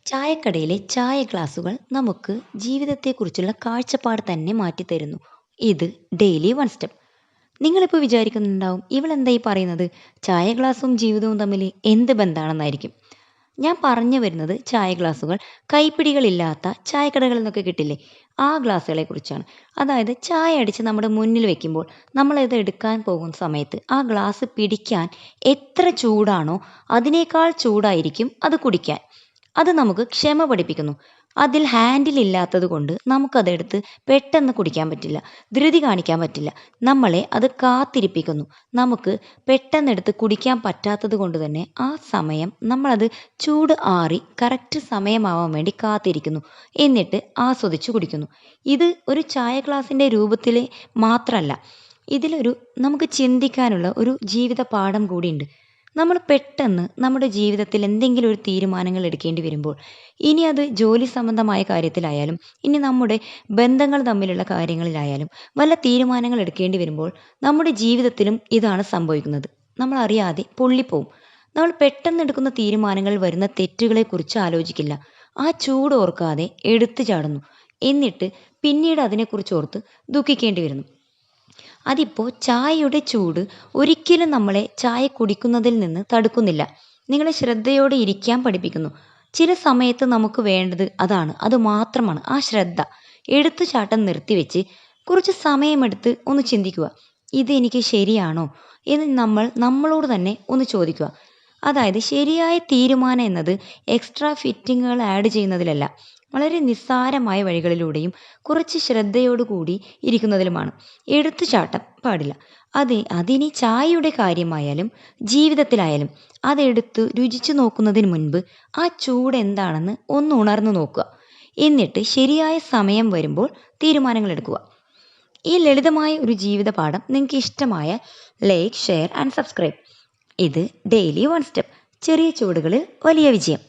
ചായക്കടയിലെ ചായ ഗ്ലാസുകൾ നമുക്ക് ജീവിതത്തെക്കുറിച്ചുള്ള കാഴ്ചപ്പാട് തന്നെ മാറ്റിത്തരുന്നു. ഇത് ഡെയിലി വൺ സ്റ്റെപ്പ്. നിങ്ങളിപ്പോൾ വിചാരിക്കുന്നുണ്ടാവും ഇവളെന്താ ഈ പറയുന്നത്? ചായ ഗ്ലാസും ജീവിതവും തമ്മിൽ എന്ത് ബന്ധാണെന്നായിരിക്കും. ഞാൻ പറഞ്ഞു വരുന്നത് ചായ ഗ്ലാസുകൾ കൈപ്പിടികളില്ലാത്ത ചായക്കടകളിൽ നിന്നൊക്കെ കിട്ടില്ലേ? ആ ഗ്ലാസ്സുകളെ കുറിച്ചാണ്. അതായത് ചായ അടിച്ച് നമ്മുടെ മുന്നിൽ വെക്കുമ്പോൾ നമ്മളത് എടുക്കാൻ പോകുന്ന സമയത്ത് ആ ഗ്ലാസ് പിടിക്കാൻ എത്ര ചൂടാണോ അതിനേക്കാൾ ചൂടായിരിക്കും അത് കുടിക്കാൻ. അത് നമുക്ക് ക്ഷമ പഠിപ്പിക്കുന്നു. അതിൽ ഹാൻഡിൽ ഇല്ലാത്തത് കൊണ്ട് നമുക്കതെടുത്ത് പെട്ടെന്ന് കുടിക്കാൻ പറ്റില്ല. ധൃതി കാണിക്കാൻ പറ്റില്ല. നമ്മളെ അത് കാത്തിരിപ്പിക്കുന്നു. നമുക്ക് പെട്ടെന്നെടുത്ത് കുടിക്കാൻ പറ്റാത്തത് കൊണ്ട് തന്നെ ആ സമയം നമ്മളത് ചൂട് ആറി കറക്റ്റ് സമയമാവാൻ വേണ്ടി കാത്തിരിക്കുന്നു. എന്നിട്ട് ആസ്വദിച്ച് കുടിക്കുന്നു. ഇത് ഒരു ചായ ഗ്ലാസിൻ്റെ രൂപത്തിൽ മാത്രമല്ല. ഇതിലൊരു നമുക്ക് ചിന്തിക്കാനുള്ള ഒരു ജീവിത പാഠം കൂടിയുണ്ട്. നമ്മൾ പെട്ടെന്ന് നമ്മുടെ ജീവിതത്തിൽ എന്തെങ്കിലും ഒരു തീരുമാനങ്ങൾ എടുക്കേണ്ടി വരുമ്പോൾ, ഇനി അത് ജോലി സംബന്ധമായ കാര്യത്തിലായാലും, ഇനി നമ്മുടെ ബന്ധങ്ങൾ തമ്മിലുള്ള കാര്യങ്ങളിലായാലും, വല്ല തീരുമാനങ്ങൾ എടുക്കേണ്ടി വരുമ്പോൾ നമ്മുടെ ജീവിതത്തിലും ഇതാണ് സംഭവിക്കുന്നത്. നമ്മൾ അറിയാതെ പൊള്ളിപ്പോവും. നമ്മൾ പെട്ടെന്ന് എടുക്കുന്ന തീരുമാനങ്ങളിൽ വരുന്ന തെറ്റുകളെക്കുറിച്ച് ആലോചിക്കില്ല. ആ ചൂട് ഓർക്കാതെ എടുത്തു ചാടുന്നു. എന്നിട്ട് പിന്നീട് അതിനെക്കുറിച്ച് ഓർത്ത് ദുഃഖിക്കേണ്ടി വരുന്നു. അതിപ്പോൾ ചായയുടെ ചൂട് ഒരിക്കലും നമ്മളെ ചായ കുടിക്കുന്നതിൽ നിന്ന് തടുക്കുന്നില്ല. നിങ്ങളെ ശ്രദ്ധയോടെ ഇരിക്കാൻ പഠിപ്പിക്കുന്നു. ചില സമയത്ത് നമുക്ക് വേണ്ടത് അതാണ്. അത് മാത്രമാണ് ആ ശ്രദ്ധ. എടുത്തുചാട്ടം നിർത്തിവെച്ച് കുറച്ച് സമയമെടുത്ത് ഒന്ന് ചിന്തിക്കുക. ഇത് എനിക്ക് ശരിയാണോ എന്ന് നമ്മൾ നമ്മളോട് തന്നെ ഒന്ന് ചോദിക്കുക. അതായത് ശരിയായ തീരുമാനം എന്നത് എക്സ്ട്രാ ഫിറ്റിങ്ങുകൾ ആഡ് ചെയ്യുന്നതിലല്ല, വളരെ നിസ്സാരമായ വഴികളിലൂടെയും കുറച്ച് ശ്രദ്ധയോടുകൂടി ഇരിക്കുന്നതിലുമാണ്. എടുത്തുചാട്ടം പാടില്ല. അതിനി ചായയുടെ കാര്യമായാലും ജീവിതത്തിലായാലും അതെടുത്ത് രുചിച്ചു നോക്കുന്നതിന് മുൻപ് ആ ചൂട് എന്താണെന്ന് ഒന്ന് ഉണർന്നു നോക്കുക. എന്നിട്ട് ശരിയായ സമയം വരുമ്പോൾ തീരുമാനങ്ങൾ എടുക്കുക. ഈ ലളിതമായ ഒരു ജീവിത പാഠം നിങ്ങൾക്ക് ഇഷ്ടമായ ലൈക്ക്, ഷെയർ ആൻഡ് സബ്സ്ക്രൈബ്. ഇത് ഡെയിലി വൺ സ്റ്റെപ്പ്. ചെറിയ ചുവടുകളിൽ വലിയ വിജയം.